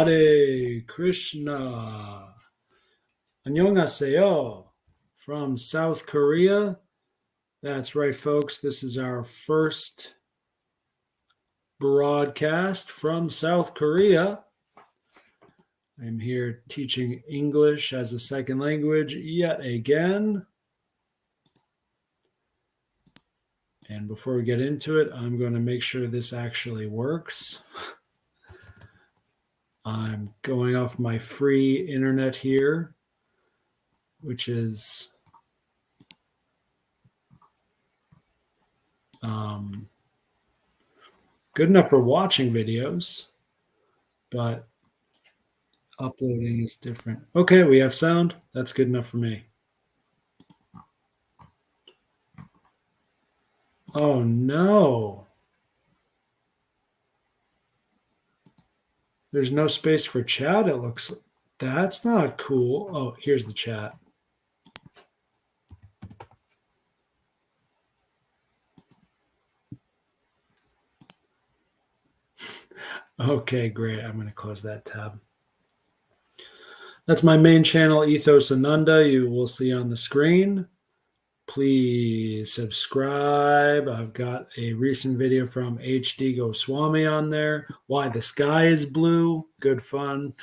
Hare Krishna. Annyeonghaseyo from South Korea. That's right, folks. This is our first broadcast from South Korea. I'm here teaching English as a second language yet again. And before we get into it, I'm going to make sure this actually works. I'm going off my free internet here, which is good enough for watching videos, but uploading is different. Okay, we have sound. That's good enough for me. Oh no. There's no space for chat, it looks. That's not cool. Oh, here's the chat. Okay, great. I'm going to close that tab. That's my main channel, Ethos Ananda. You will see on the screen. Please subscribe. I've got a recent video from HD Goswami on there. Why the sky is blue. Good fun.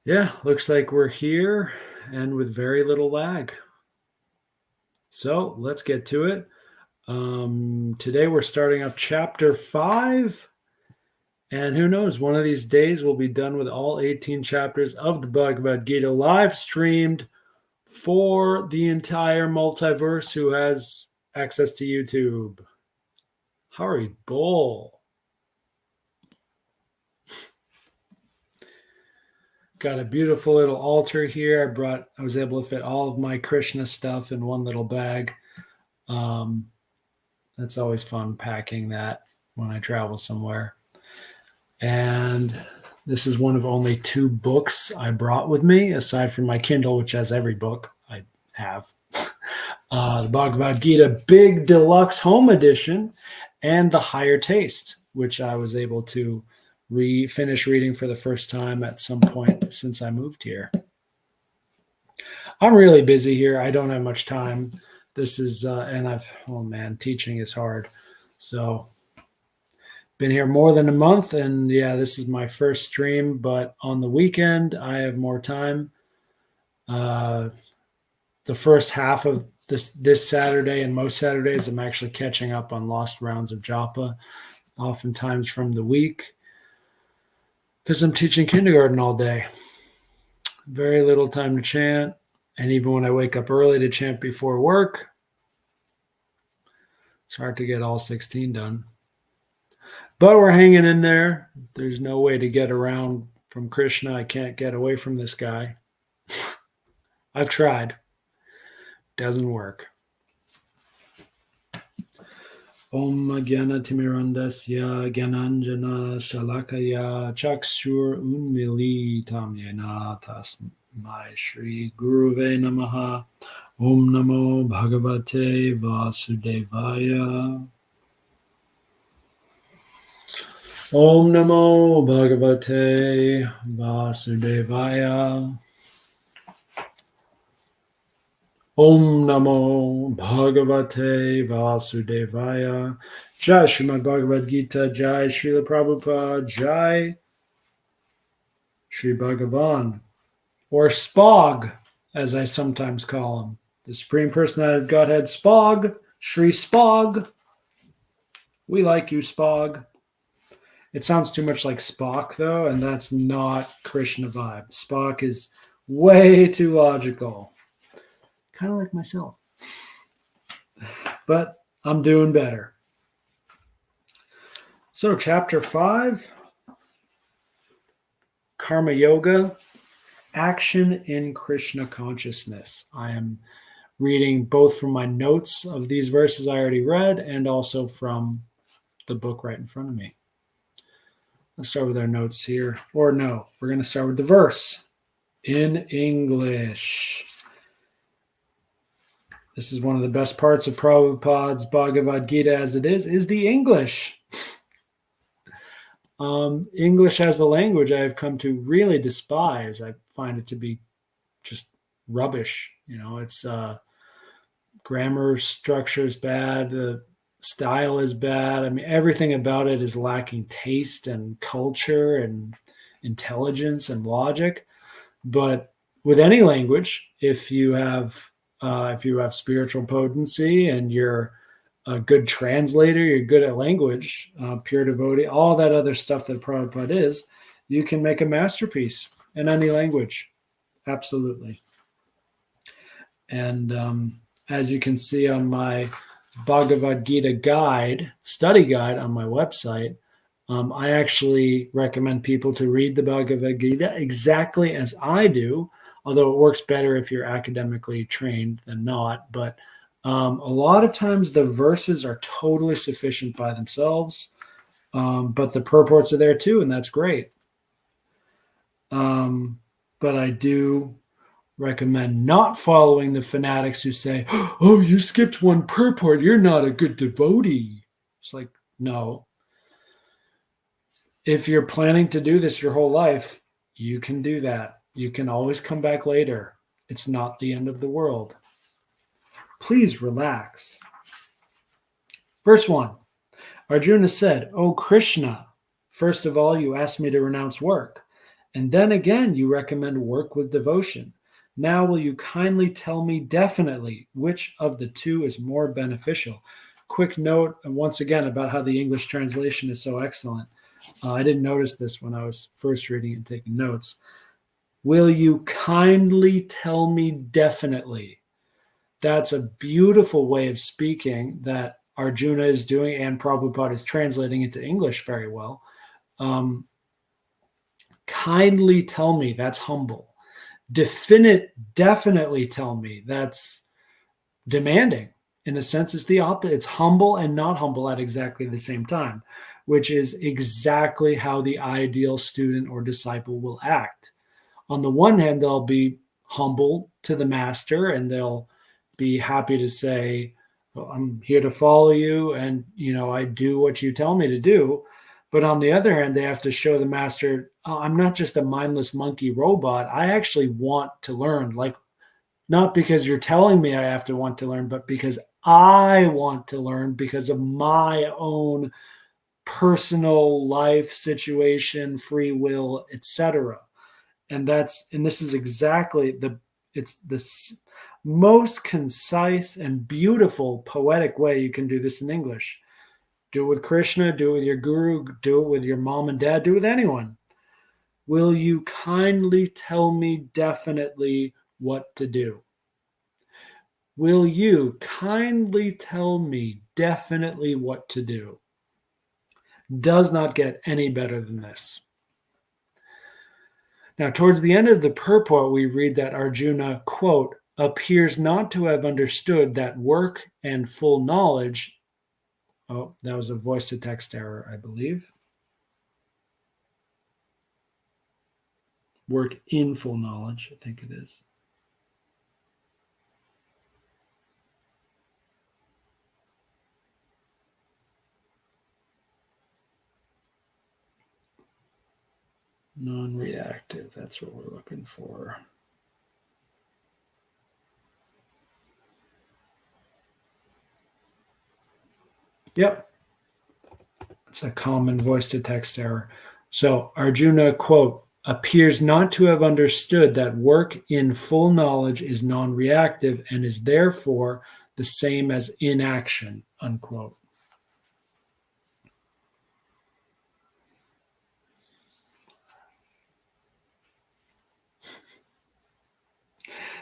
Yeah, looks like we're here and with very little lag. So let's get to it. Today we're starting off chapter 5. And who knows, one of these days we'll be done with all 18 chapters of the Bhagavad Gita live streamed for the entire multiverse who has access to YouTube. Hari Bol. Got a beautiful little altar here. I was able to fit all of my Krishna stuff in one little bag. That's always fun packing that when I travel somewhere. And this is one of only 2 books I brought with me, aside from my Kindle, which has every book I have. The Bhagavad Gita Big Deluxe Home Edition and The Higher Taste, which I was able to finish reading for the first time at some point since I moved here. I'm really busy here. I don't have much time. This is, teaching is hard. So been here more than a month, and yeah, this is my first stream, but on the weekend, I have more time. The first half of this Saturday and most Saturdays, I'm actually catching up on lost rounds of japa, oftentimes from the week, because I'm teaching kindergarten all day. Very little time to chant, and even when I wake up early to chant before work, it's hard to get all 16 done. But we're hanging in there. There's no way to get around from Krishna. I can't get away from this guy. I've tried. Doesn't work. Om Gyana Timirandasya Gyananjana Shalakaya Chakshur Unmilitam Yena Tasmai Shri Guruve Namaha. Om Namo Bhagavate Vasudevaya. Om Namo Bhagavate Vasudevaya. Om Namo Bhagavate Vasudevaya. Jai Srimad Bhagavad Gita, Jai Srila Prabhupada, Jai Sri Bhagavan, or Spog, as I sometimes call him. The Supreme Personality of Godhead, Spog, Sri Spog. We like you, Spog. It sounds too much like Spock, though, and that's not Krishna vibe. Spock is way too logical. Kind of like myself. But I'm doing better. So, chapter 5, Karma Yoga, Action in Krishna Consciousness. I am reading both from my notes of these verses I already read and also from the book right in front of me. Let's start with our notes here. Or no, we're going to start with the verse in English. This is one of the best parts of Prabhupada's Bhagavad Gita as it is the English. English as a language I have come to really despise. I find it to be just rubbish. It's grammar structure is bad. The style is bad. I mean, everything about it is lacking taste and culture and intelligence and logic. But with any language, if you have spiritual potency and you're a good translator, you're good at language, pure devotee, all that other stuff that Prabhupada is, you can make a masterpiece in any language. Absolutely. And as you can see on my Bhagavad Gita study guide on my website, I actually recommend people to read the Bhagavad Gita exactly as I do, although it works better if you're academically trained than not. But a lot of times the verses are totally sufficient by themselves, but the purports are there too, and that's great. But I do recommend not following the fanatics who say, "Oh, you skipped one purport, you're not a good devotee." It's like, no. If you're planning to do this your whole life, you can do that. You can always come back later. It's not the end of the world. Please relax. Verse 1. Arjuna said, "O Krishna, first of all, you asked me to renounce work, and then again you recommend work with devotion. Now will you kindly tell me definitely which of the two is more beneficial?" Quick note, and once again, about how the English translation is so excellent. I didn't notice this when I was first reading and taking notes. Will you kindly tell me definitely? That's a beautiful way of speaking that Arjuna is doing, and Prabhupada is translating into English very well. Kindly tell me, that's humble. Definitely tell me, that's demanding. In a sense, it's the opposite. It's humble and not humble at exactly the same time, which is exactly how the ideal student or disciple will act. On the one hand, they'll be humble to the master and they'll be happy to say, well, I'm here to follow you and, I do what you tell me to do. But on the other hand, they have to show the master, oh, I'm not just a mindless monkey robot. I actually want to learn, like, not because you're telling me I have to want to learn, but because I want to learn because of my own personal life situation, free will, etc. And this is exactly it's the most concise and beautiful poetic way you can do this in English. Do it with Krishna, do it with your guru, do it with your mom and dad, do it with anyone. Will you kindly tell me definitely what to do? Will you kindly tell me definitely what to do? Does not get any better than this. Now, towards the end of the purport, we read that Arjuna, quote, appears not to have understood that work and full knowledge. Oh, that was a voice to text error, I believe. Work in full knowledge, I think it is. Non-reactive, that's what we're looking for. Yep. It's a common voice to text error. So Arjuna, quote, appears not to have understood that work in full knowledge is non-reactive and is therefore the same as inaction, unquote.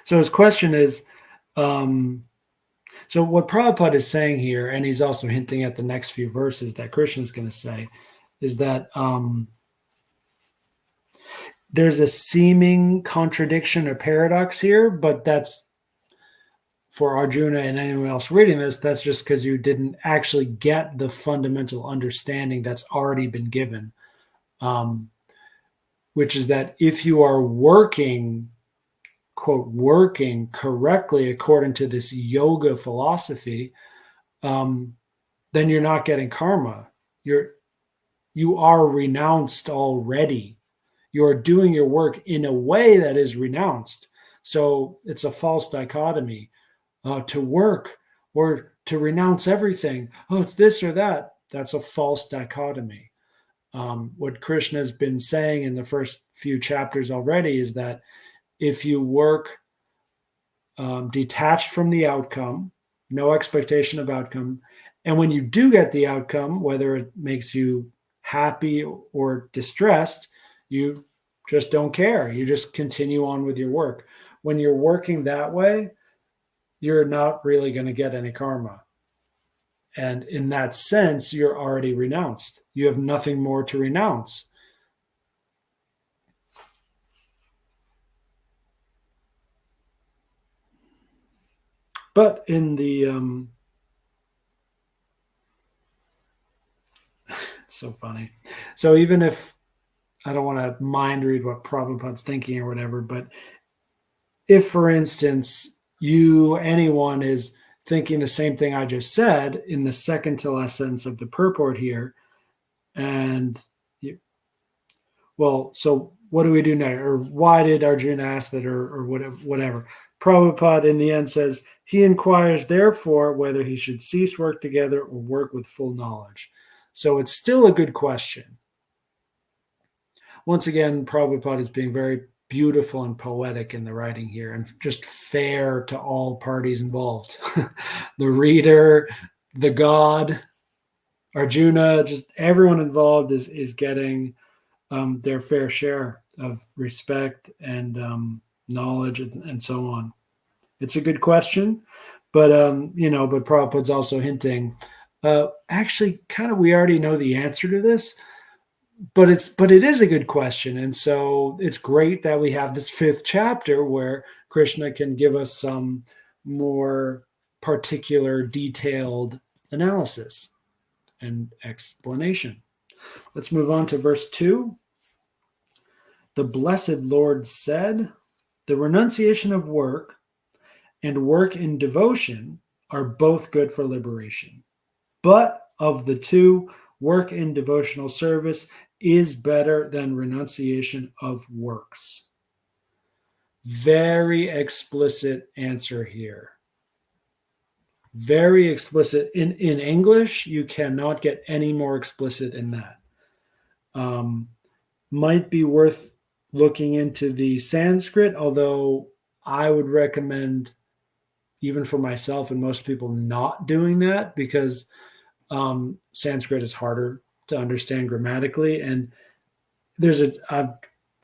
So his question is, so what Prabhupada is saying here, and he's also hinting at the next few verses that Krishna is going to say, is that there's a seeming contradiction or paradox here, but that's for Arjuna and anyone else reading this, that's just because you didn't actually get the fundamental understanding that's already been given, which is that if you are working, quote, working correctly according to this yoga philosophy, then you're not getting karma. you are renounced already. You're doing your work in a way that is renounced. So it's a false dichotomy. To work or to renounce everything. Oh, it's this or that. That's a false dichotomy. What Krishna has been saying in the first few chapters already is that if you work detached from the outcome, no expectation of outcome, and when you do get the outcome, whether it makes you happy or distressed, you just don't care. You just continue on with your work. When you're working that way, you're not really going to get any karma. And in that sense, you're already renounced. You have nothing more to renounce. But in the, it's so funny. So even if I don't want to mind read what Prabhupada's thinking or whatever, but if, for instance, anyone is thinking the same thing I just said in the second to last sentence of the purport here, and well, so what do we do now? Or why did Arjuna ask that, or whatever? Prabhupada in the end says, he inquires, therefore, whether he should cease work together or work with full knowledge. So it's still a good question. Once again, Prabhupada is being very beautiful and poetic in the writing here and just fair to all parties involved. The reader, the god, Arjuna, just everyone involved is getting their fair share of respect and knowledge and so on. It's a good question, but but Prabhupada's also hinting. Actually, kind of, we already know the answer to this, but it is a good question, and so it's great that we have this fifth chapter where Krishna can give us some more particular, detailed analysis and explanation. Let's move on to verse 2. The blessed Lord said, the renunciation of work and work in devotion are both good for liberation. But of the two, work in devotional service is better than renunciation of works. Very explicit answer here. Very explicit. In English, you cannot get any more explicit in that. Might be worth looking into the Sanskrit, although I would recommend, even for myself and most people, not doing that, because Sanskrit is harder to understand grammatically. And I'm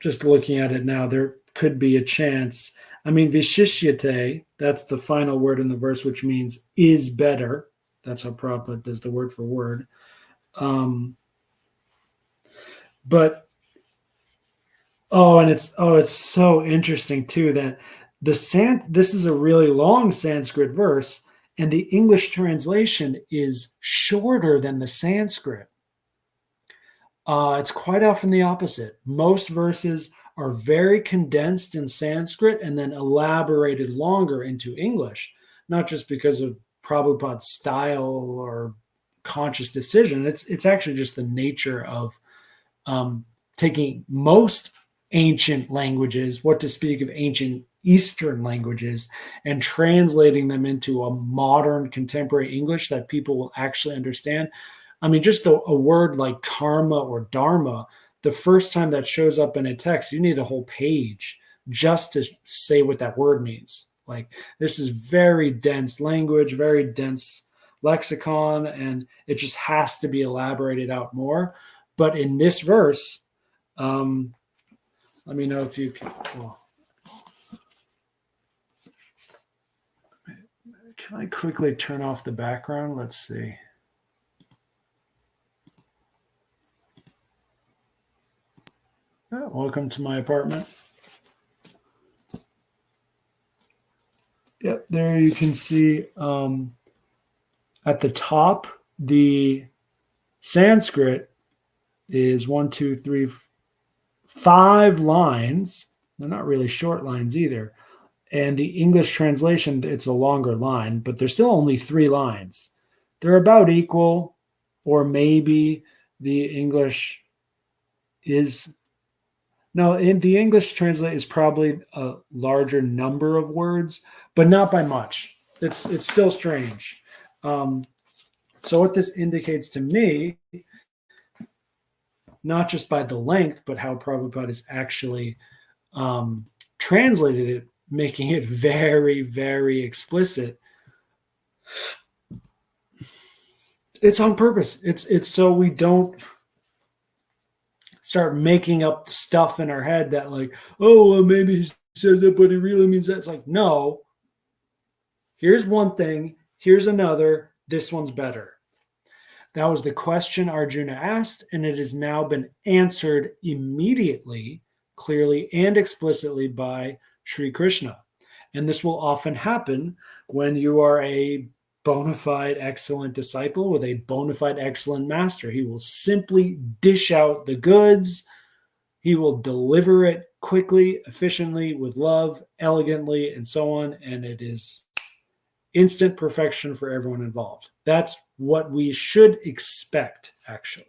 just looking at it now, there could be a chance. I mean, vishishyate, that's the final word in the verse, which means is better. That's how Prabhupada does the word for word. But it's so interesting too that this is a really long Sanskrit verse, and the English translation is shorter than the Sanskrit. It's quite often the opposite. Most verses are very condensed in Sanskrit and then elaborated longer into English, not just because of Prabhupada's style or conscious decision. It's actually just the nature of taking most ancient languages, what to speak of ancient Eastern languages, and translating them into a modern contemporary English that people will actually understand. I mean, just a word like karma or dharma, the first time that shows up in a text, you need a whole page just to say what that word means. Like, this is very dense language, very dense lexicon, and it just has to be elaborated out more. But in this verse, let me know if you can. Can I quickly turn off the background? Let's see. Oh, welcome to my apartment. Yep, there you can see at the top, the Sanskrit is 1, 2, 3, 5 lines. They're not really short lines either. And the English translation, it's a longer line, but there's still only 3 lines. They're about equal, or maybe the English is no, in the English translate is probably a larger number of words, but not by much. It's still strange. So what this indicates to me, not just by the length, but how Prabhupada is actually translated it, making it very, very explicit. It's on purpose. It's so we don't start making up stuff in our head that like, oh, well, maybe he said that, but he really means that. It's like, no, here's one thing, here's another, this one's better. That was the question Arjuna asked, and it has now been answered immediately, clearly, and explicitly by Sri Krishna. And this will often happen when you are a bona fide excellent disciple with a bona fide excellent master. He will simply dish out the goods. He will deliver it quickly, efficiently, with love, elegantly, and so on. And it is instant perfection for everyone involved. That's what we should expect, actually,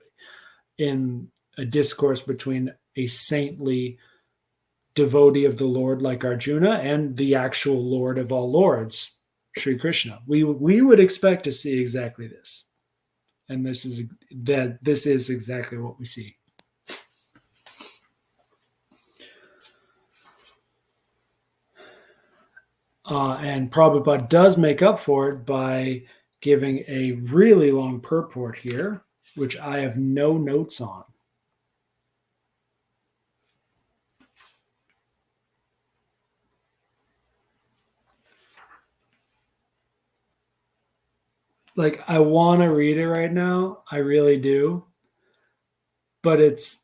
in a discourse between a saintly devotee of the Lord like Arjuna and the actual Lord of all lords, Sri Krishna. We would expect to see exactly this. And this is exactly what we see. And Prabhupada does make up for it by giving a really long purport here, which I have no notes on. Like, I want to read it right now. I really do. But it's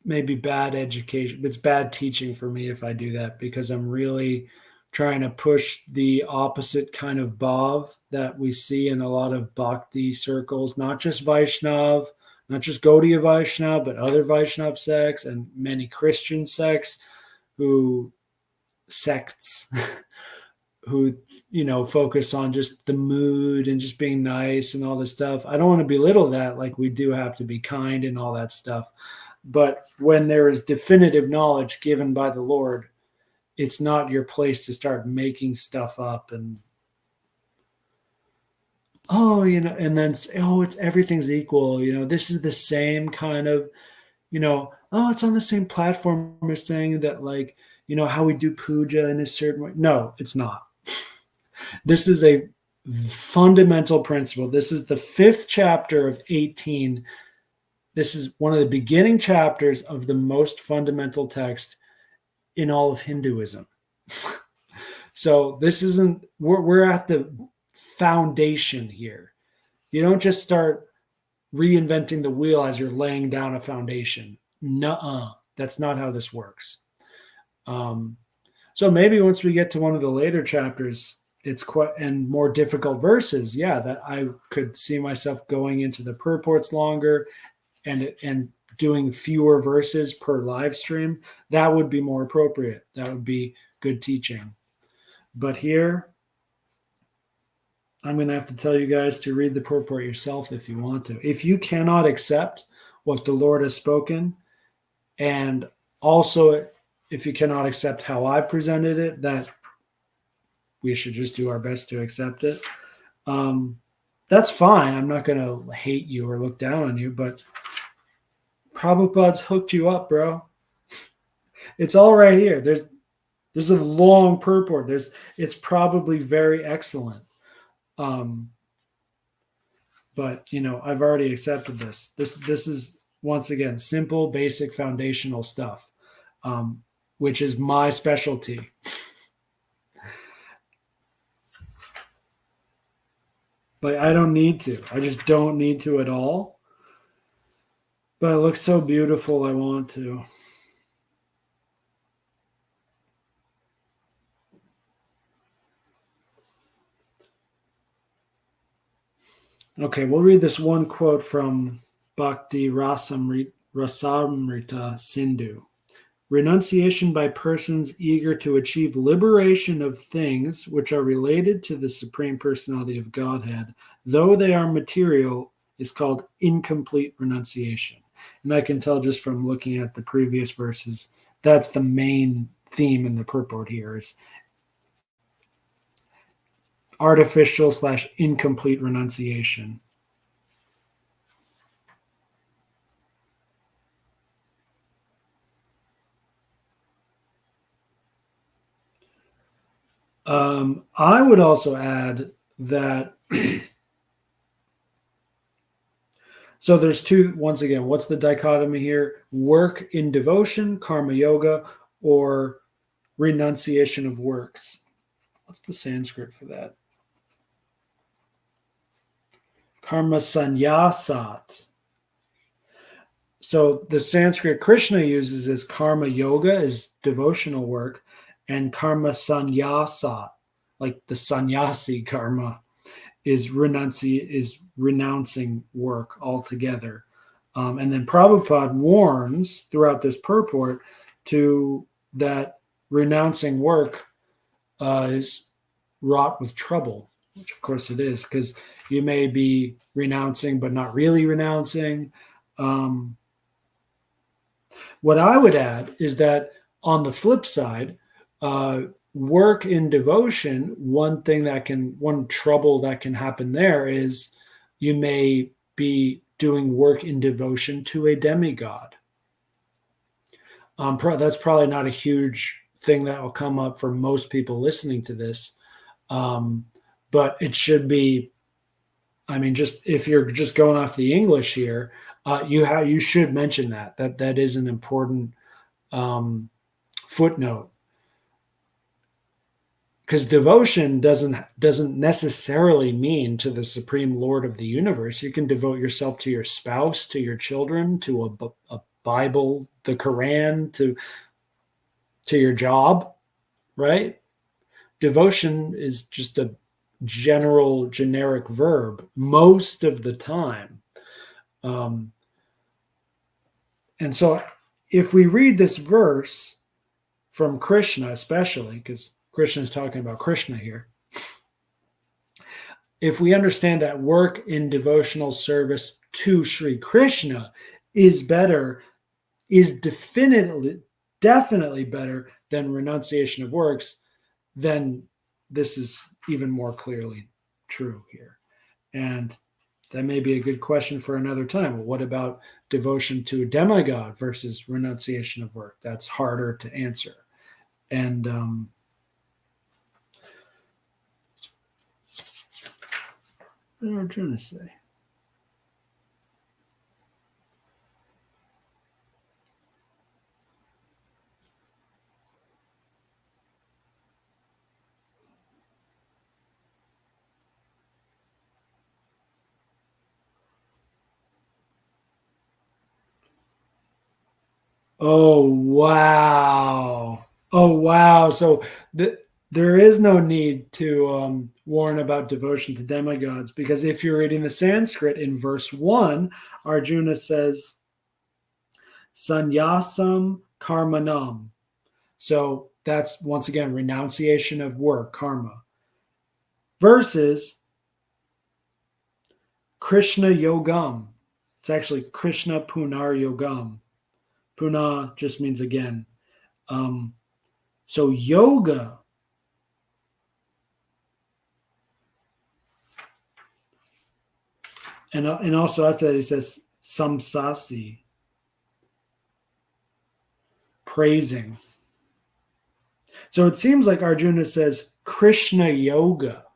maybe bad education. It's bad teaching for me if I do that, because I'm really trying to push the opposite kind of bhav that we see in a lot of bhakti circles, not just Vaishnav, not just Gaudiya Vaishnav, but other Vaishnav sects and many Christian sects who focus on just the mood and just being nice and all this stuff. I don't want to belittle that. Like, we do have to be kind and all that stuff. But when there is definitive knowledge given by the Lord, it's not your place to start making stuff up and, and then, it's everything's equal. This is the same kind of, it's on the same platform as saying that, like, how we do puja in a certain way. No, it's not. This is a fundamental principle. This is the 5th chapter of 18. This is one of the beginning chapters of the most fundamental text in all of Hinduism. So this isn't, we're at the foundation here. You don't just start reinventing the wheel as you're laying down a foundation. Nuh-uh. That's not how this works. So maybe once we get to one of the later chapters, it's quite and more difficult verses, that I could see myself going into the purports longer and doing fewer verses per live stream. That would be more appropriate. That would be good teaching. But here, I'm going to have to tell you guys to read the purport yourself if you want to. If you cannot accept what the Lord has spoken, and also if you cannot accept how I presented it, that we should just do our best to accept it. That's fine. I'm not going to hate you or look down on you, but Prabhupada's hooked you up, bro. It's all right here. There's a long purport. It's probably very excellent. But I've already accepted this. This is, once again, simple, basic, foundational stuff, which is my specialty. But I don't need to. I just don't need to at all. But it looks so beautiful, I want to. Okay, we'll read this one quote from Bhakti Rasamrita Sindhu. Renunciation by persons eager to achieve liberation of things which are related to the Supreme Personality of Godhead, though they are material, is called incomplete renunciation. And I can tell just from looking at the previous verses, that's the main theme in the purport here is artificial / incomplete renunciation. I would also add that so there's two, once again, what's the dichotomy here? Work in devotion, karma yoga, or renunciation of works. What's the Sanskrit for that? Karma sannyasat. So the Sanskrit Krishna uses is karma yoga is devotional work, and karma sannyasat, like the sannyasi karma, is renouncing work altogether. And then Prabhupada warns throughout this purport to that renouncing work is wrought with trouble, which of course it is, because you may be renouncing but not really renouncing. What I would add is that on the flip side, work in devotion, one trouble that can happen there is you may be doing work in devotion to a demigod. That's probably not a huge thing that will come up for most people listening to this. But it should be, I mean, just if you're just going off the English here, you should mention that is an important footnote, because devotion doesn't necessarily mean to the Supreme Lord of the universe. You can devote yourself to your spouse, to your children, to a Bible, the Quran, to your job, right? Devotion is just a generic verb most of the time. And so if we read this verse from Krishna, especially, because Krishna is talking about Krishna here, if we understand that work in devotional service to Sri Krishna is definitely better than renunciation of works, then this is even more clearly true here. And that may be a good question for another time. What about devotion to a demigod versus renunciation of work? That's harder to answer. And what am I trying to say? Oh, wow. Oh, wow. So there is no need to warn about devotion to demigods, because if you're reading the Sanskrit in verse 1, Arjuna says, Sannyasam karmanam. So that's, once again, renunciation of work, karma, versus Krishna yogam. It's actually Krishna punar yogam. Puna just means again. So yoga, and also after that he says samsasi, praising. So it seems like Arjuna says Krishna yoga.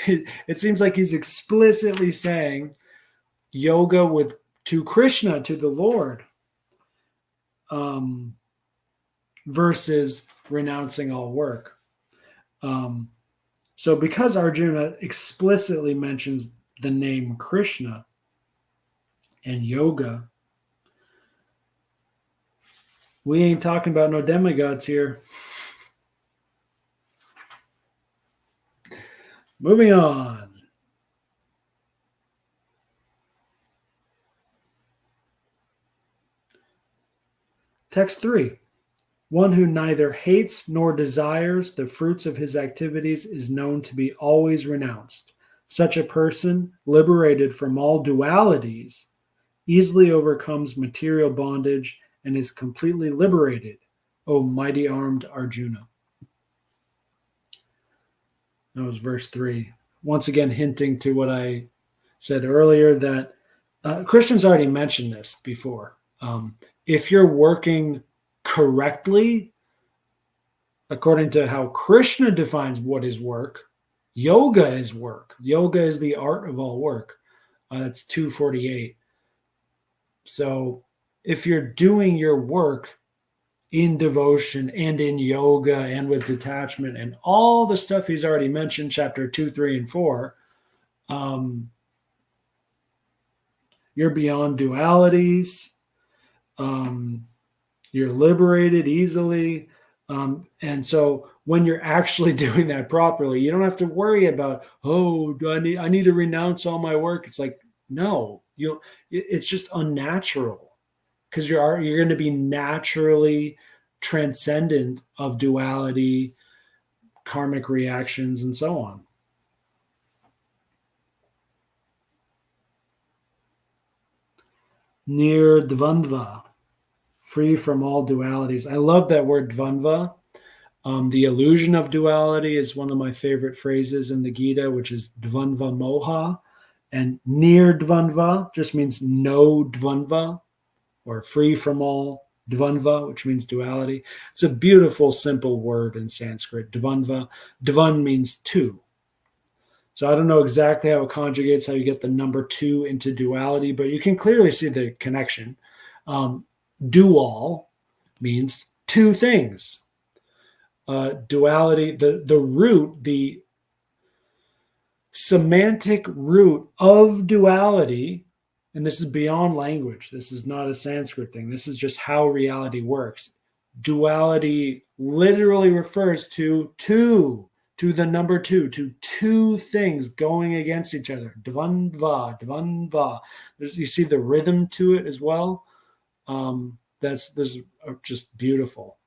It seems like he's explicitly saying yoga to Krishna, to the Lord, versus renouncing all work. So because Arjuna explicitly mentions the name Krishna and yoga, we ain't talking about no demigods here. Moving on. Text 3. One who neither hates nor desires the fruits of his activities is known to be always renounced. Such a person, liberated from all dualities, easily overcomes material bondage and is completely liberated, O mighty armed Arjuna. That was verse 3. Once again, hinting to what I said earlier, that Christian's already mentioned this before. If you're working correctly, according to how Krishna defines what is work, yoga is work. Yoga is the art of all work. That's 248. So if you're doing your work in devotion and in yoga and with detachment and all the stuff he's already mentioned, chapter 2, 3, and 4, you're beyond dualities. You're liberated easily. And so when you're actually doing that properly, you don't have to worry about, oh, I need to renounce all my work. It's like, no, it's just unnatural, because you're going to be naturally transcendent of duality, karmic reactions, and so on. Near dvandva, free from all dualities. I love that word dvandva. The illusion of duality is one of my favorite phrases in the Gita, which is dvandva moha. And near dvandva just means no dvandva, or free from all dvandva, which means duality. It's a beautiful, simple word in Sanskrit, dvandva. Dvan means two. So I don't know exactly how it conjugates, how you get the number 2 into duality, but you can clearly see the connection. Dual means two things. Duality, the root, the semantic root of duality, and this is beyond language. This is not a Sanskrit thing. This is just how reality works. Duality literally refers to two, to the number 2, to two things going against each other. Dvandva, dvandva. You see the rhythm to it as well. This is just beautiful.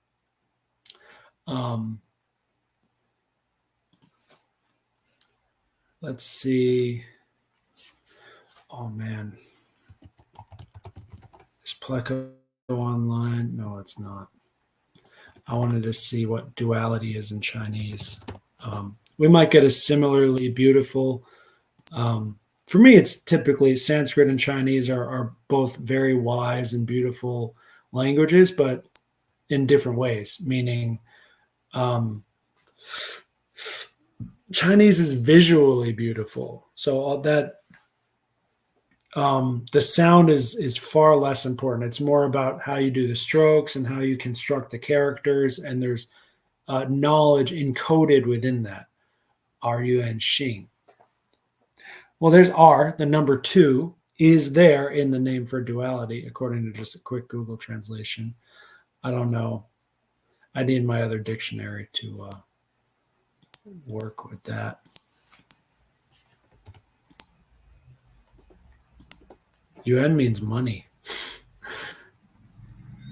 Let's see. Oh man, is Pleco online? No, it's not. I wanted to see what duality is in Chinese. We might get a similarly beautiful. For me, it's typically Sanskrit and Chinese are both very wise and beautiful languages, but in different ways. Meaning, Chinese is visually beautiful, so all that the sound is far less important. It's more about how you do the strokes and how you construct the characters, and there's knowledge encoded within that. Ru and Xing. Well, there's R, the number 2, is there in the name for duality, according to just a quick Google translation. I don't know. I need my other dictionary to work with that. Yuan means money.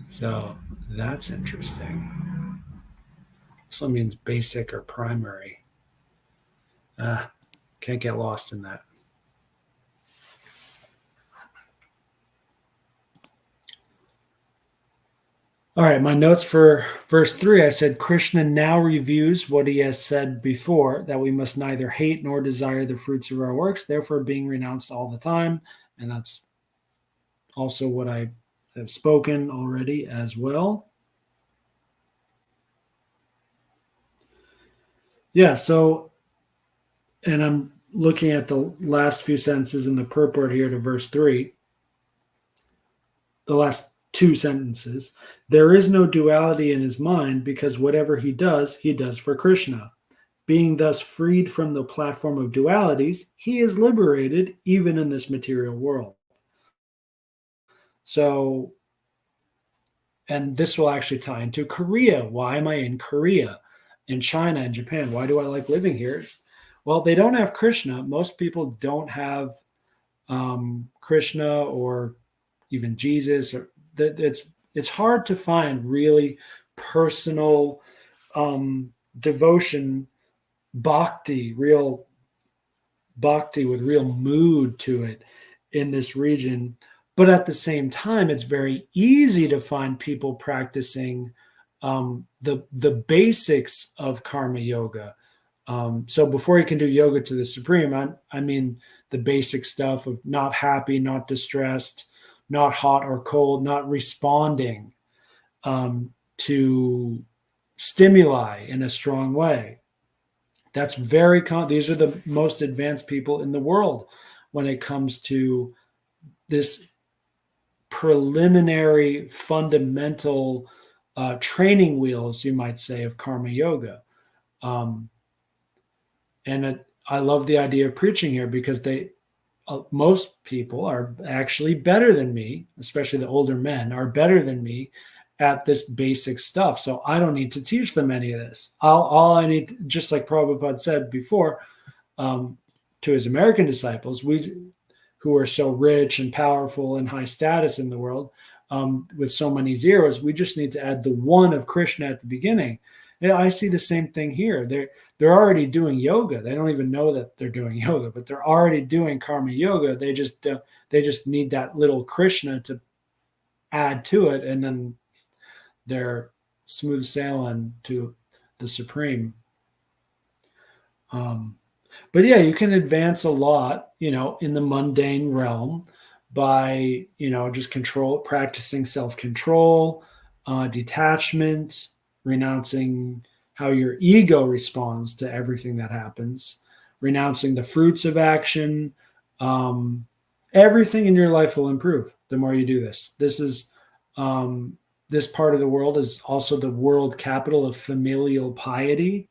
So that's interesting. Also means basic or primary. Can't get lost in that. All right, my notes for verse 3, I said, Krishna now reviews what he has said before, that we must neither hate nor desire the fruits of our works, therefore being renounced all the time. And that's also what I have spoken already as well. Yeah, so, and I'm looking at the last few sentences in the purport here to verse 3, the last 2 sentences. There is no duality in his mind, because whatever he does for Krishna. Being thus freed from the platform of dualities, he is liberated even in this material world. So, and this will actually tie into Korea. Why am I in Korea, in China, and Japan? Why do I like living here? Well, they don't have Krishna. Most people don't have Krishna or even Jesus. Or it's hard to find really personal devotion, bhakti, real bhakti, with real mood to it in this region. But at the same time, it's very easy to find people practicing the basics of karma yoga. So before you can do yoga to the supreme, I mean the basic stuff of not happy, not distressed, not hot or cold, not responding to stimuli in a strong way. That's these are the most advanced people in the world when it comes to this preliminary fundamental training wheels, you might say, of karma yoga. Um, I love the idea of preaching here because most people are actually better than me, especially the older men are better than me at this basic stuff. So I don't need to teach them any of this. All I need, just like Prabhupada said before, to his American disciples, who are so rich and powerful and high status in the world, with so many zeros, we just need to add the one of Krishna at the beginning. Yeah, I see the same thing here. They're already doing yoga. They don't even know that they're doing yoga, but they're already doing karma yoga. They just need that little Krishna to add to it, and then they're smooth sailing to the supreme. But yeah, you can advance a lot, in the mundane realm by, just practicing self-control, detachment, renouncing how your ego responds to everything that happens, renouncing the fruits of action. Everything in your life will improve the more you do this. This part of the world is also the world capital of familial piety.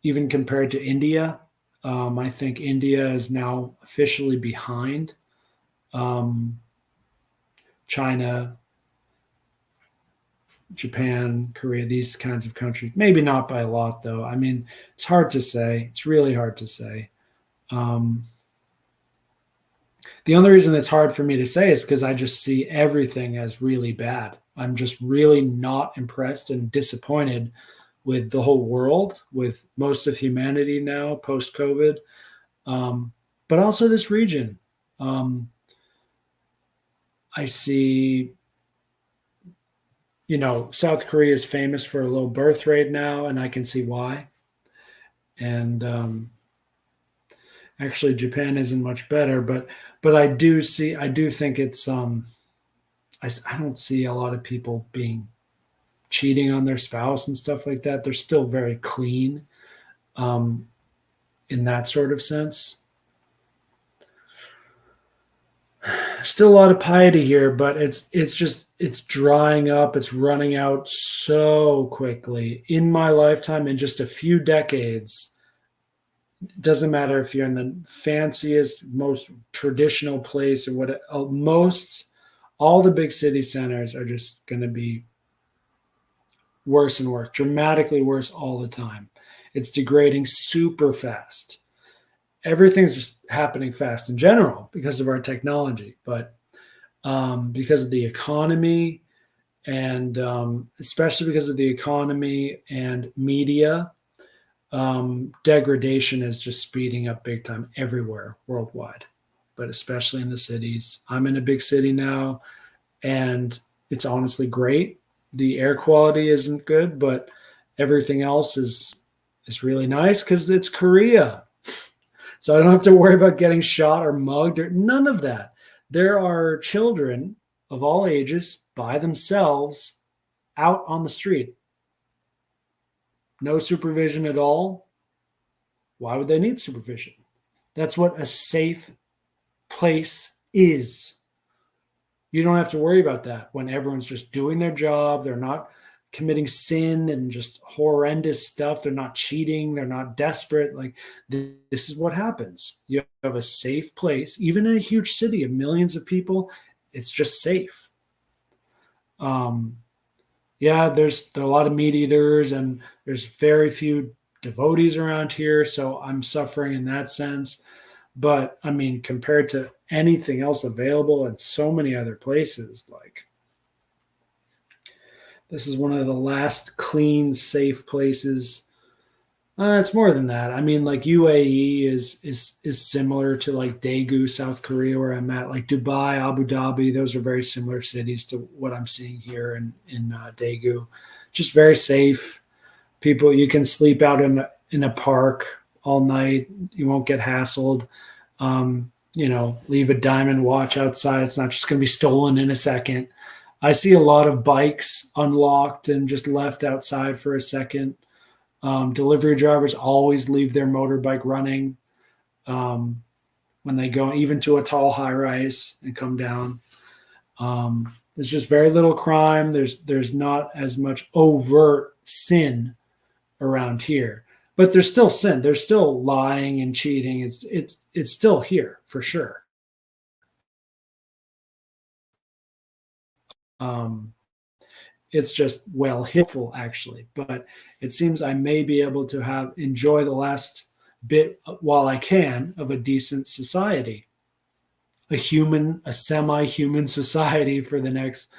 Even compared to India, I think India is now officially behind China, Japan, Korea, these kinds of countries. Maybe not by a lot, though. I mean, it's hard to say. It's really hard to say. The only reason it's hard for me to say is because I just see everything as really bad. I'm just really not impressed and disappointed with the whole world, with most of humanity now post COVID, but also this region. I see, South Korea is famous for a low birth rate now, and I can see why. And actually, Japan isn't much better, but I do think it's I don't see a lot of people being cheating on their spouse and stuff like that. They're still very clean in that sort of sense. Still a lot of piety here, but it's drying up. It's running out so quickly. In my lifetime, in just a few decades, it doesn't matter if you're in the fanciest, most traditional place or what. All the big city centers are just going to be worse and worse, dramatically worse all the time. It's degrading super fast. Everything's just happening fast in general because of our technology, but because of the economy and especially because of the economy and media, degradation is just speeding up big time everywhere worldwide, but especially in the cities. I'm in a big city now, and it's honestly great. The air quality isn't good, but everything else is really nice because it's Korea. So I don't have to worry about getting shot or mugged or none of that. There are children of all ages by themselves out on the street. No supervision at all. Why would they need supervision? That's what a safe place is. You don't have to worry about that when everyone's just doing their job. They're not committing sin and just horrendous stuff. They're not cheating. They're not desperate. Like, this is what happens. You have a safe place, even in a huge city of millions of people. It's just safe. Yeah, there's a lot of meat eaters and there's very few devotees around here. So I'm suffering in that sense. But I mean, compared to anything else available in so many other places, like, this is one of the last clean, safe places It's more than that. I mean, like UAE is similar to like Daegu, South Korea, where I'm at. Like Dubai, Abu Dhabi, those are very similar cities to what I'm seeing here in Daegu. Just very safe. People, you can sleep out in a park all night. You won't get hassled. Leave a diamond watch outside. It's not just going to be stolen in a second. I see a lot of bikes unlocked and just left outside for a second. Delivery drivers always leave their motorbike running um, when they go even to a tall high rise and come down. There's just very little crime. There's not as much overt sin around here, but there's still sin. There's still lying and cheating. It's still here for sure. Um, it's just well hitful actually, but it seems I may be able to have enjoy the last bit while I can of a decent society, a semi-human society for the next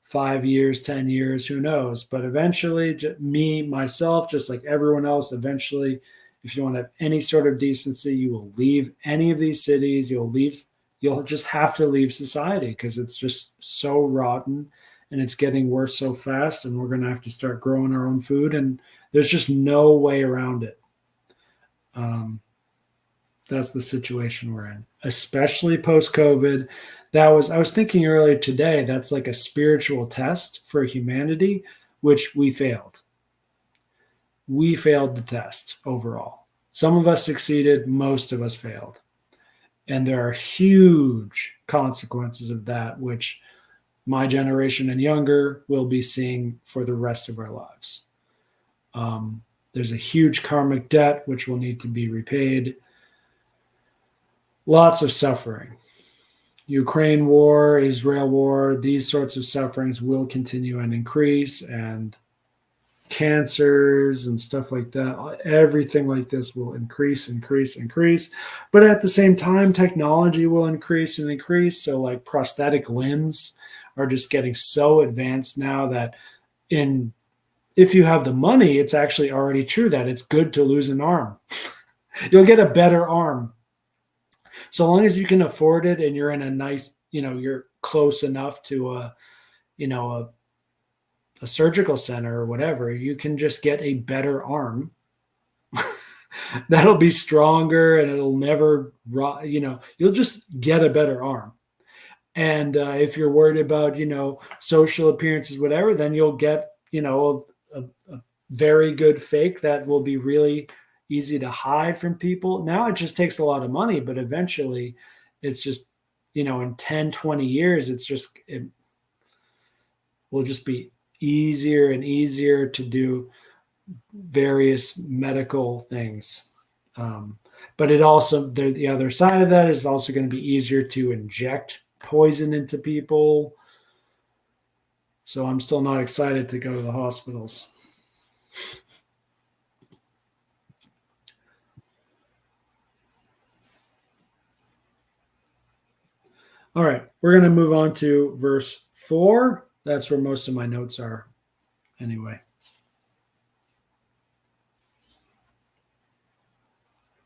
5 years, 10 years, who knows? But eventually, me, myself, just like everyone else, eventually, if you want to have any sort of decency, you will leave any of these cities. You'll just have to leave society because it's just so rotten and it's getting worse so fast. And we're going to have to start growing our own food. And there's just no way around it. Um, that's the situation we're in, especially post COVID. I was thinking earlier today, that's like a spiritual test for humanity, which we failed. We failed the test overall. Some of us succeeded, most of us failed. And there are huge consequences of that, which my generation and younger will be seeing for the rest of our lives. There's a huge karmic debt, which will need to be repaid. Lots of suffering. Ukraine war, Israel war, these sorts of sufferings will continue and increase, and cancers and stuff like that. Everything like this will increase, increase, increase. But at the same time, technology will increase and increase. So, like prosthetic limbs are just getting so advanced now that if you have the money, it's actually already true that it's good to lose an arm. You'll get a better arm so long as you can afford it and you're in a nice, you're close enough to a surgical center or whatever, you can just get a better arm that'll be stronger and it'll never, you'll just get a better arm. And if you're worried about, social appearances, whatever, then you'll get, a very good fake that will be really easy to hide from people. Now it just takes a lot of money, but eventually it's just, in 10, 20 years, it will just be easier and easier to do various medical things. But it also, the other side of that is also going to be easier to inject poison into people. So I'm still not excited to go to the hospitals. All right, we're going to move on to verse 4. That's where most of my notes are anyway.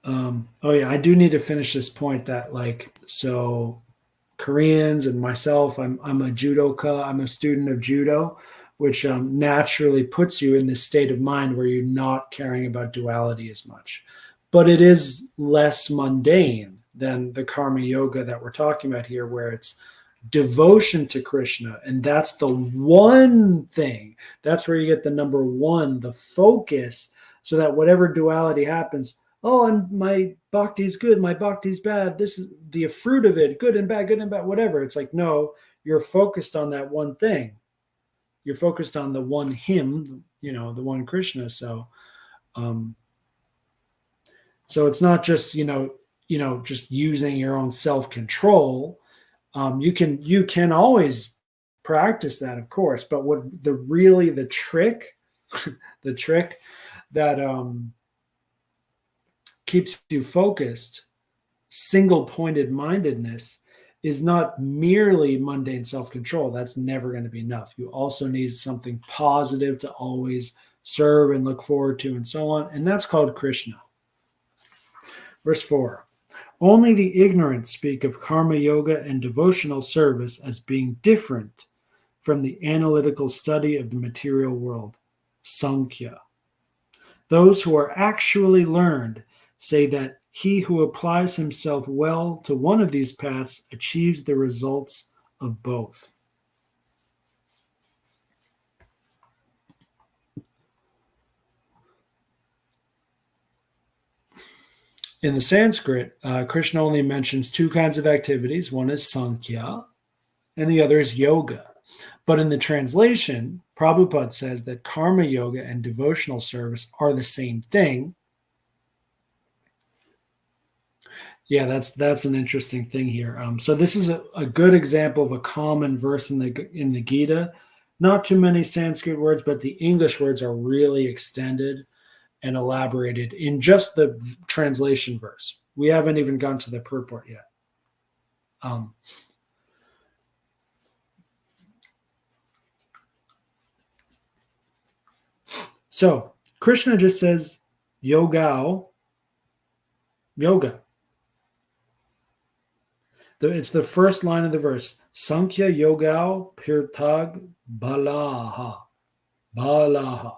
Oh yeah, I do need to finish this point that so Koreans and myself, I'm a judoka, I'm a student of judo, which naturally puts you in this state of mind where you're not caring about duality as much. But it is less mundane than the karma yoga that we're talking about here, where it's devotion to Krishna. And that's the one thing. That's where you get the number one, the focus, so that whatever duality happens, and my bhakti is good, my bhakti is bad, this is the fruit of it, good and bad, whatever. It's like, no, you're focused on that one thing. You're focused on the one him, the one Krishna. So it's not just, just using your own self-control. You can always practice that, of course, but what the trick, the trick that keeps you focused, single-pointed mindedness, is not merely mundane self-control. That's never going to be enough. You also need something positive to always serve and look forward to, and so on. And that's called Krishna. Verse 4. Only the ignorant speak of karma yoga and devotional service as being different from the analytical study of the material world, Sankhya. Those who are actually learned say that he who applies himself well to one of these paths achieves the results of both. In the Sanskrit, Krishna only mentions two kinds of activities. One is Sankhya, and the other is yoga. But in the translation, Prabhupada says that karma yoga and devotional service are the same thing. Yeah, that's an interesting thing here. So this is a good example of a common verse in the Gita. Not too many Sanskrit words, but the English words are really extended and elaborated in just the translation verse. We haven't even gone to the purport yet. So Krishna just says yoga. It's the first line of the verse. Sankhya yogao pirtag balaha. Balaha.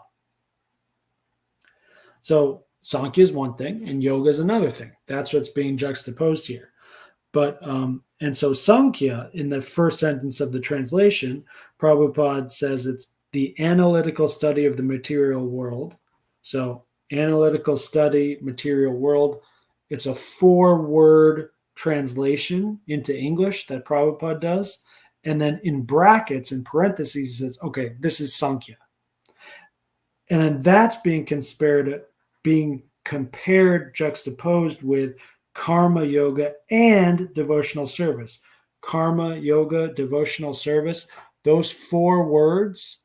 So Sankhya is one thing and yoga is another thing. That's what's being juxtaposed here. But and so Sankhya, in the first sentence of the translation, Prabhupada says it's the analytical study of the material world. So analytical study, material world. It's a 4-word translation into English that Prabhupada does. And then in brackets, in parentheses, he says, okay, this is Sankhya. And then that's being compared, juxtaposed with karma yoga and devotional service. Karma yoga, devotional service, those 4 words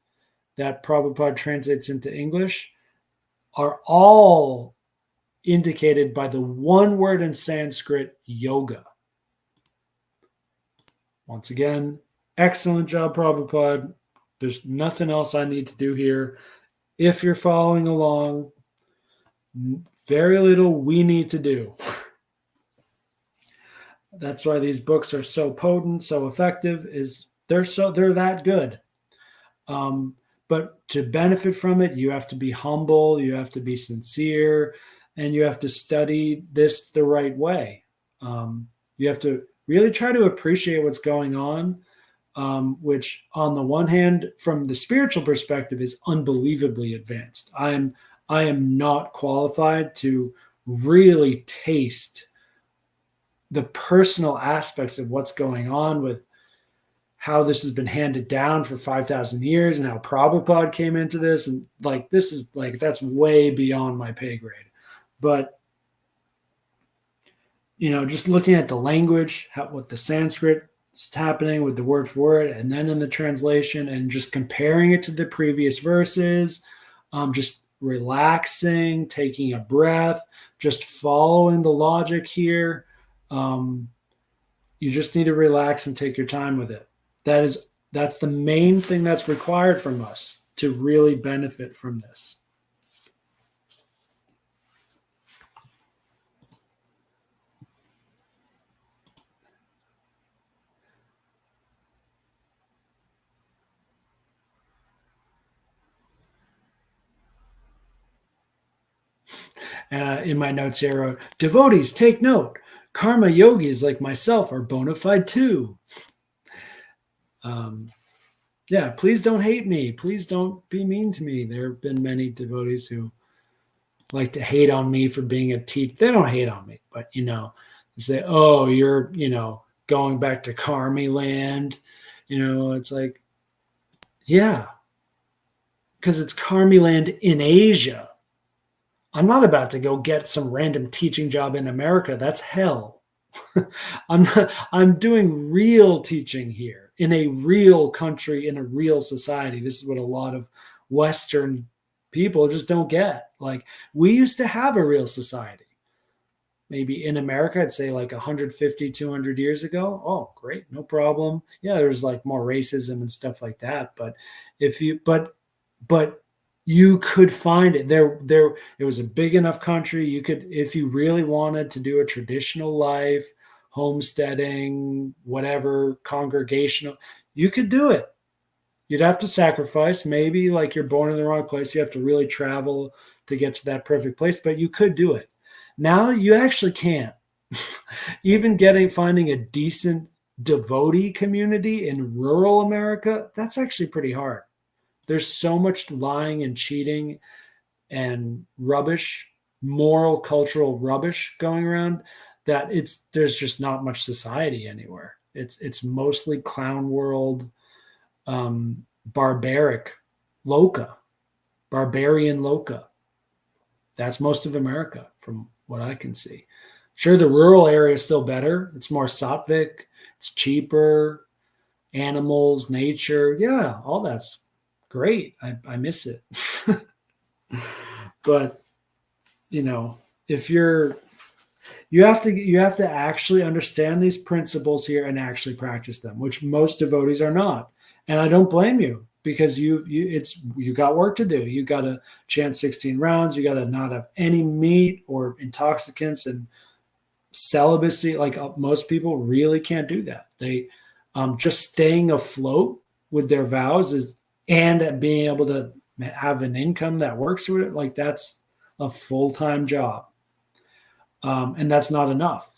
that Prabhupada translates into English are all indicated by the one word in Sanskrit, yoga. Once again, excellent job, Prabhupada. There's nothing else I need to do here. If you're following along, very little we need to do. That's why these books are so potent, so effective, is they're that good. But to benefit from it, you have to be humble, you have to be sincere, and you have to study this the right way. You have to really try to appreciate what's going on, which on the one hand, from the spiritual perspective, is unbelievably advanced. I am not qualified to really taste the personal aspects of what's going on with how this has been handed down for 5,000 years and how Prabhupada came into this. And like, this is like, that's way beyond my pay grade. But, just looking at the language, what the Sanskrit is happening with the word for it, and then in the translation, and just comparing it to the previous verses, just relaxing, taking a breath, just following the logic here. You just need to relax and take your time with it. That's the main thing that's required from us to really benefit from this. In my notes here, I wrote, devotees, take note. Karma yogis like myself are bona fide too. Yeah, please don't hate me. Please don't be mean to me. There have been many devotees who like to hate on me for being a teacher. They don't hate on me, but they say, oh, you're, going back to Karmi land. It's like, yeah, because it's Karmi land in Asia. I'm not about to go get some random teaching job in America. That's hell. I'm doing real teaching here in a real country, in a real society. This is what a lot of Western people just don't get. Like, we used to have a real society. Maybe in America, I'd say like 150, 200 years ago. Oh, great. No problem. Yeah, there's like more racism and stuff like that. But but You could find it there. It was a big enough country. You could, if you really wanted to do a traditional life, homesteading, whatever, congregational, you could do it. You'd have to sacrifice. Maybe like you're born in the wrong place. You have to really travel to get to that perfect place, but you could do it. Now you actually can't. Even finding a decent devotee community in rural America, that's actually pretty hard. There's so much lying and cheating and rubbish, moral, cultural rubbish going around that there's just not much society anywhere. It's mostly clown world, barbaric, loca, barbarian loca. That's most of America from what I can see. Sure, the rural area is still better. It's more sattvic, it's cheaper, animals, nature. Yeah, all that's great. I miss it. But if you have to actually understand these principles here and actually practice them, which most devotees are not. And I don't blame you, because you got work to do. You got to chant 16 rounds. You got to not have any meat or intoxicants, and celibacy. Like most people really can't do that. They just staying afloat with their vows and being able to have an income that works with it. Like that's a full-time job. And that's not enough.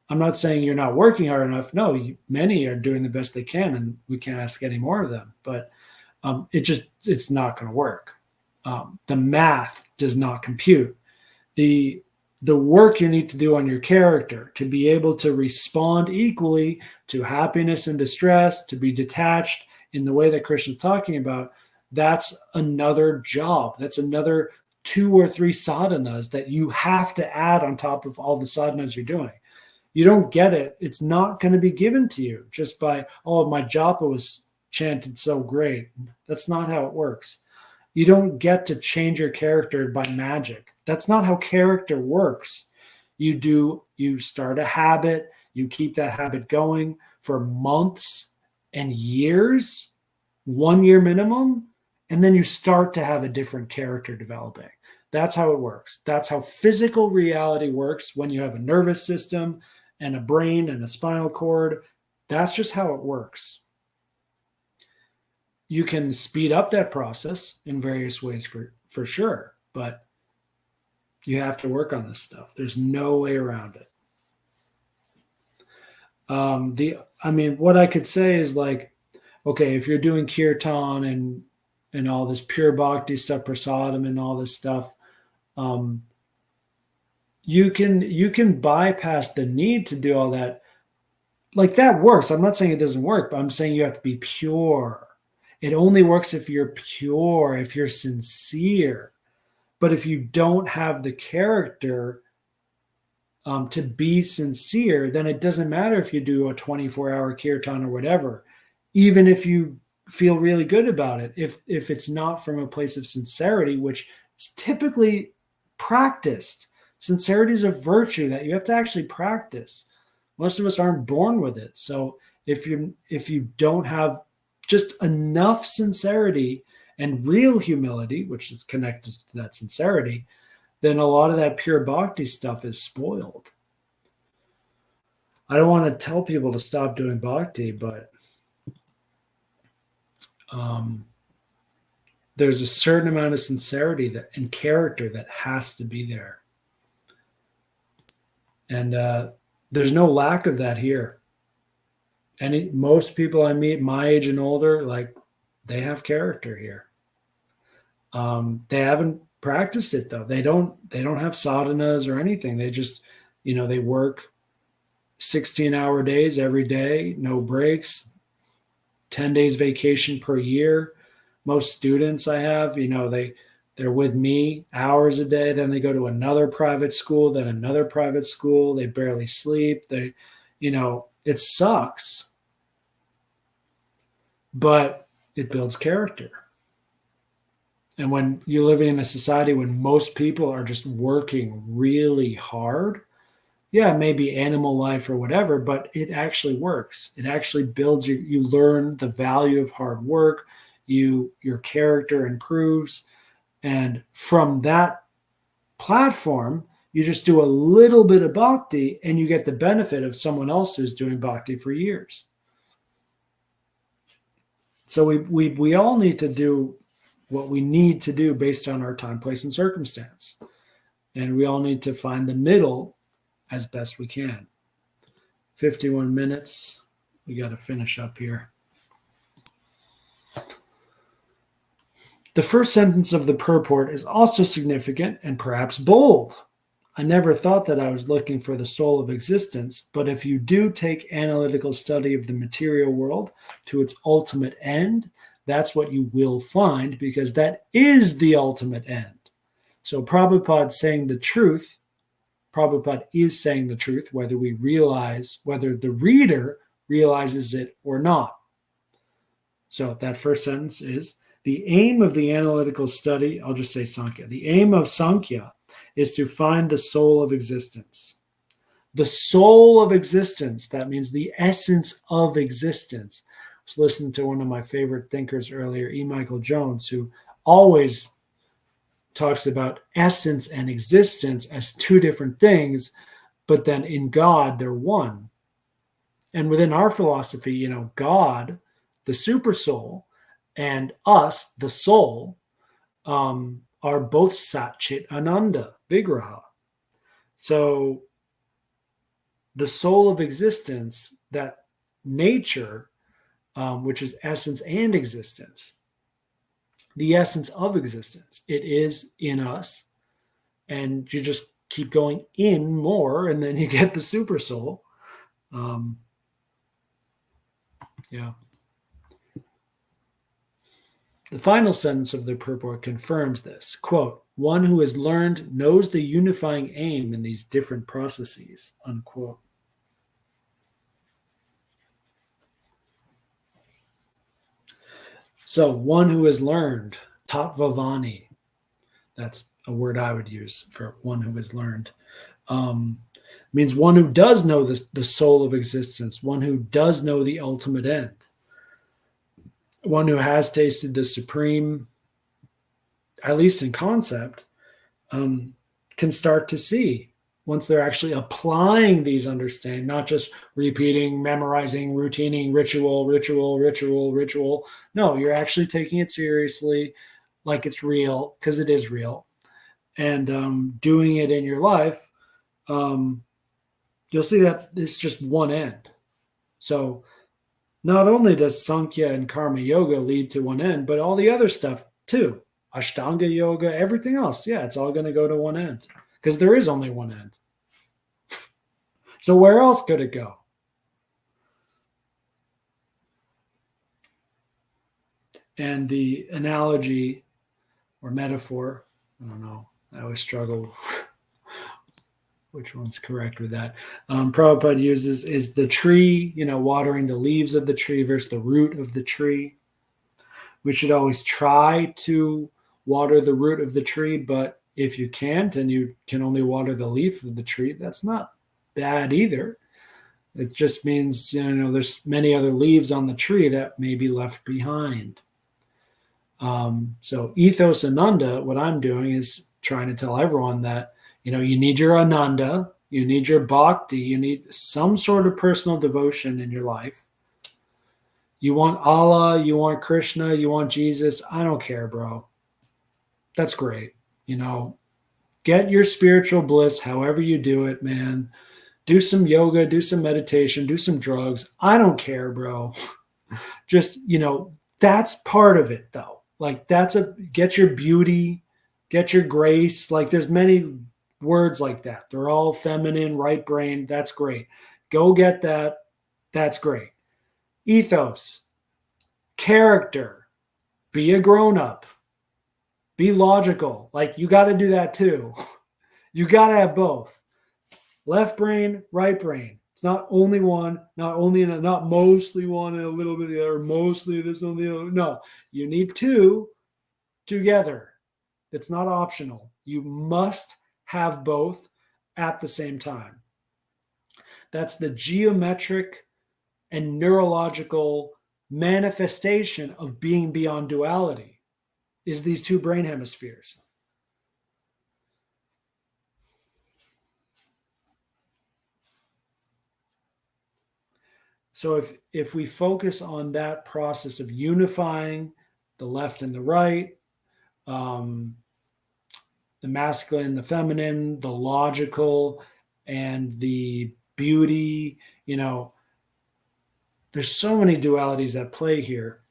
I'm not saying you're not working hard enough. No, many are doing the best they can, and we can't ask any more of them. But it's not going to work. The math does not compute. The work you need to do on your character to be able to respond equally to happiness and distress, to be detached in the way that Krishna's talking about, that's another job. That's another 2 or 3 sadhanas that you have to add on top of all the sadhanas you're doing. You don't get it. It's not going to be given to you just by, oh, my japa was chanted so great. That's not how it works. You don't get to change your character by magic. That's not how character works. You start a habit, you keep that habit going for months and years, 1 year minimum, and then you start to have a different character developing. That's how it works. That's how physical reality works when you have a nervous system and a brain and a spinal cord. That's just how it works. You can speed up that process in various ways for sure, but you have to work on this stuff. There's no way around it. What I could say is like, okay, if you're doing kirtan and all this pure bhakti stuff, prasadam and all this stuff, you can bypass the need to do all that. Like that works. I'm not saying it doesn't work, but I'm saying you have to be pure. It only works if you're pure, if you're sincere. But if you don't have the character to be sincere, then it doesn't matter if you do a 24-hour kirtan or whatever, even if you feel really good about it. If it's not from a place of sincerity, which is typically practiced. Sincerity is a virtue that you have to actually practice. Most of us aren't born with it. So if you don't have just enough sincerity and real humility, which is connected to that sincerity, then a lot of that pure bhakti stuff is spoiled. I don't want to tell people to stop doing bhakti, but there's a certain amount of sincerity and character that has to be there. And there's no lack of that here. And most people I meet my age and older, like they have character here. They haven't practiced it though. They don't have sadhanas or anything. They just, they work 16-hour days every day, no breaks, 10 days vacation per year. Most students I have, they're with me hours a day. Then they go to another private school, then another private school. They barely sleep. It sucks, but it builds character. And when you're living in a society when most people are just working really hard, yeah, maybe animal life or whatever, but it actually works. It actually builds you learn the value of hard work. Your character improves. And from that platform, you just do a little bit of bhakti and you get the benefit of someone else who's doing bhakti for years. So we all need to do what we need to do based on our time, place, and circumstance. And we all need to find the middle as best we can. 51 minutes. We got to finish up here. The first sentence of the purport is also significant and perhaps bold. I never thought that I was looking for the soul of existence, but if you do take analytical study of the material world to its ultimate end, that's what you will find, because that is the ultimate end. So Prabhupada saying the truth, Prabhupada is saying the truth, whether we realize, whether the reader realizes it or not. So that first sentence is, the aim of the analytical study, I'll just say Sankhya, the aim of Sankhya is to find the soul of existence. The soul of existence, that means the essence of existence. I was listening to one of my favorite thinkers earlier, E. Michael Jones, who always talks about essence and existence as two different things, but then in God, they're one. And within our philosophy, God, the super soul, and us, the soul, are both Sat Chit Ananda, Vigraha. So the soul of existence, that nature, which is essence and existence, the essence of existence, it is in us. And you just keep going in more, and then you get the super soul. Yeah. The final sentence of the purport confirms this. Quote, one who has learned knows the unifying aim in these different processes, unquote. So one who has learned, tatvavani, that's a word I would use for one who has learned, means one who does know the soul of existence, one who does know the ultimate end, one who has tasted the supreme, at least in concept, can start to see once they're actually applying these understandings, not just repeating, memorizing, routining, ritual. No, you're actually taking it seriously, like it's real, because it is real, and doing it in your life. You'll see that it's just one end. So not only does Sankhya and Karma Yoga lead to one end, but all the other stuff too. Ashtanga Yoga, everything else. Yeah, it's all going to go to one end because there is only one end. So where else could it go? And the analogy or metaphor, I don't know, I always struggle which one's correct with that. Prabhupada uses is the tree, watering the leaves of the tree versus the root of the tree. We should always try to water the root of the tree, but if you can't and you can only water the leaf of the tree, that's not bad either. It just means, there's many other leaves on the tree that may be left behind. So ethos ananda, what I'm doing is trying to tell everyone that, you need your ananda, you need your bhakti, you need some sort of personal devotion in your life. You want Allah, you want Krishna, you want Jesus. I don't care, bro. That's great. Get your spiritual bliss however you do it, man. Do some yoga, do some meditation, do some drugs. I don't care, bro. Just, that's part of it though. Like get your beauty, get your grace. Like there's many words like that. They're all feminine, right brain. That's great. Go get that. That's great. Ethos, character, be a grown-up, be logical. Like you got to do that too. You got to have both. Left brain, right brain. It's not only one, not mostly one and a little bit of the other, mostly this and the other. No, you need two together. It's not optional. You must have both at the same time. That's the geometric and neurological manifestation of being beyond duality. is these two brain hemispheres. So if we focus on that process of unifying the left and the right, the masculine, the feminine, the logical, and the beauty, there's so many dualities at play here.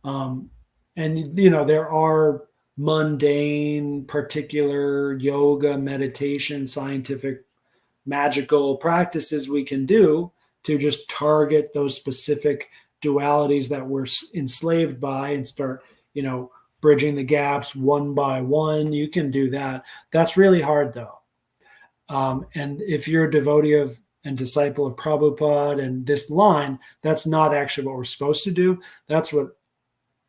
And there are mundane, particular yoga, meditation, scientific, magical practices we can do to just target those specific dualities that we're enslaved by and start, bridging the gaps one by one. You can do that. That's really hard, though. And if you're a devotee of and disciple of Prabhupada and this line, that's not actually what we're supposed to do. That's what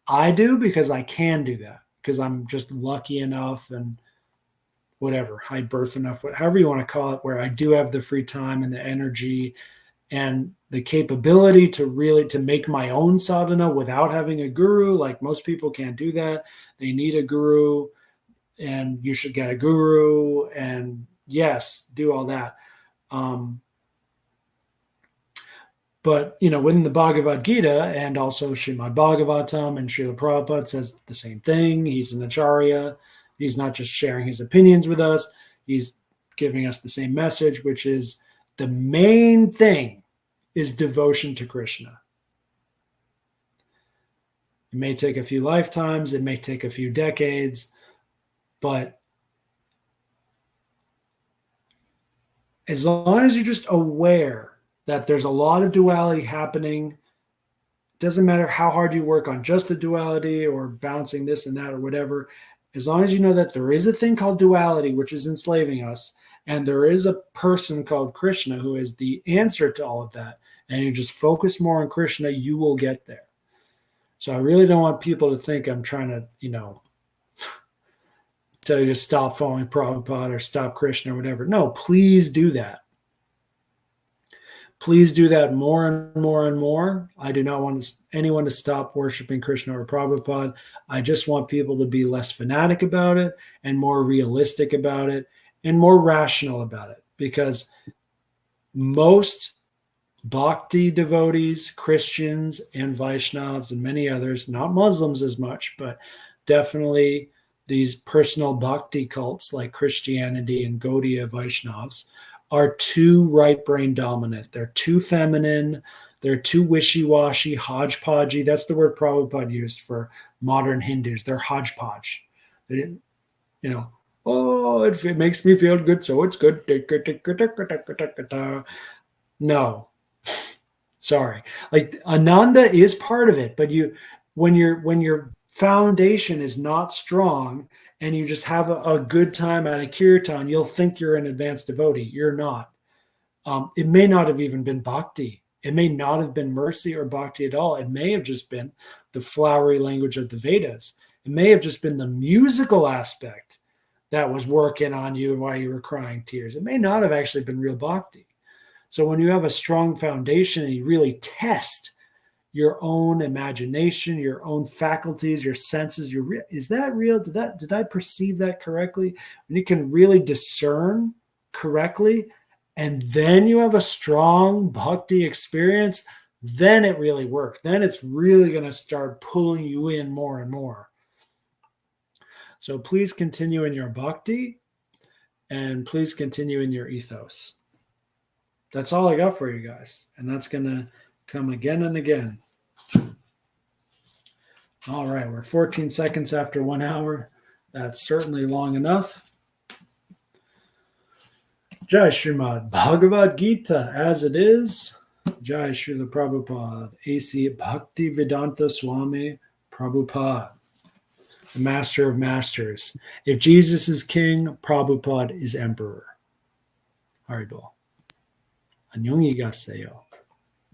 I do because I can do that, because I'm just lucky enough and whatever, high birth enough, however you want to call it, where I do have the free time and the energy and the capability to make my own sadhana without having a guru. Like most people can't do that. They need a guru, and you should get a guru, and yes, do all that. But, within the Bhagavad Gita and also Srimad Bhagavatam and Srila Prabhupada says the same thing. He's an acharya. He's not just sharing his opinions with us. He's giving us the same message, which is the main thing is devotion to Krishna. It may take a few lifetimes. It may take a few decades. But as long as you're just aware that there's a lot of duality happening, doesn't matter how hard you work on just the duality or balancing this and that or whatever, as long as you know that there is a thing called duality, which is enslaving us, and there is a person called Krishna who is the answer to all of that, and you just focus more on Krishna, you will get there. So I really don't want people to think I'm trying to, tell you to stop following Prabhupada or stop Krishna or whatever. No, please do that. Please do that more and more and more. I do not want anyone to stop worshiping Krishna or Prabhupada. I just want people to be less fanatic about it and more realistic about it and more rational about it, because most bhakti devotees, Christians and Vaishnavas and many others, not Muslims as much, but definitely these personal bhakti cults like Christianity and Gaudiya Vaishnavas, are too right brain dominant. They're too feminine. They're too wishy-washy, hodgepodgey. That's the word Prabhupada used for modern Hindus. They're hodgepodge. They didn't, it makes me feel good, so it's good. No. Sorry. Like Ananda is part of it, but when your foundation is not strong, and you just have a good time at a kirtan, you'll think you're an advanced devotee. You're not. It may not have even been bhakti. It may not have been mercy or bhakti at all. It may have just been the flowery language of the Vedas. It may have just been the musical aspect that was working on you while you were crying tears. It may not have actually been real bhakti. So when you have a strong foundation and you really test your own imagination, your own faculties, your senses, is that real? Did I perceive that correctly? When you can really discern correctly, and then you have a strong bhakti experience, then it really works. Then it's really going to start pulling you in more and more. So please continue in your bhakti, and please continue in your ethos. That's all I got for you guys. And that's going to come again and again. All right, we're 14 seconds after 1 hour. That's certainly long enough. Jai Srimad Bhagavad Gita as it is. Jai Srila Prabhupada, A.C. Bhakti Vedanta Swami Prabhupada, the master of masters. If Jesus is king, Prabhupada is emperor. Haribol. Annyeonghaseyo.